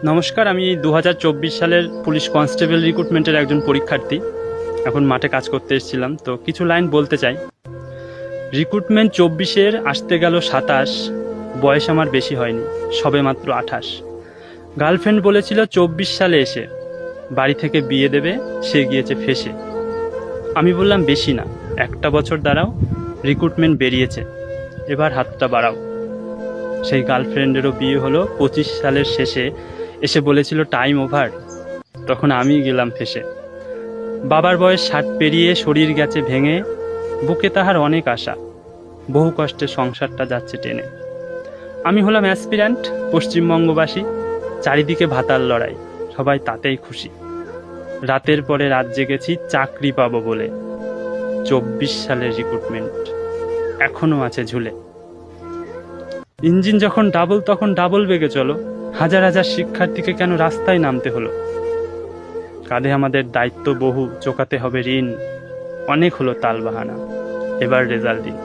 নমস্কার, আমি 2024 সালের পুলিশ কনস্টেবল রিক্রুটমেন্টের একজন পরীক্ষার্থী। এখন মাঠে কাজ করতে এসেছিলাম, তো কিছু লাইন বলতে চাই। রিক্রুটমেন্ট 24-এর আসতে গেল 27, বয়স আমার বেশি হয়নি, সবে মাত্র 28। গার্লফ্রেন্ড বলেছিল 24 সালে এসে বাড়ি থেকে বিয়ে দেবে, সে গিয়েছে ফেঁসে। আমি বললাম বেশি না, একটা বছর দাঁড়াও, রিক্রুটমেন্ট বেরিয়েছে, এবার হাতটা বাড়াও। সেই গার্লফ্রেন্ডেরও বিয়ে হলো 25 সালের শেষে, এসে বলেছিল টাইম ওভার, তখন আমি গেলাম ফেঁসে। বাবার বয়স 60 পেরিয়ে, শরীর গেছে ভেঙে, বুকে তাহার অনেক আশা, বহু কষ্টে সংসারটা যাচ্ছে টেনে। আমি হলাম অ্যাসপির্যান্ট, পশ্চিমবঙ্গবাসী, চারিদিকে ভাতার লড়াই, সবাই তাতেই খুশি। রাতের পরে রাত জেগেছি চাকরি পাবো বলে। 24 সালের রিক্রুটমেন্ট এখনো আছে ঝুলে। ইঞ্জিন যখন ডাবল, তখন ডাবল বেগে চলো। হাজার হাজার শিক্ষার্থীকে কেন রাস্তায় নামতে হলো? কাঁধে আমাদের দায়িত্ব বহু, চোকাতে হবে ঋণ। অনেক হলো তালবাহানা, এবার রেজাল্ট দিন।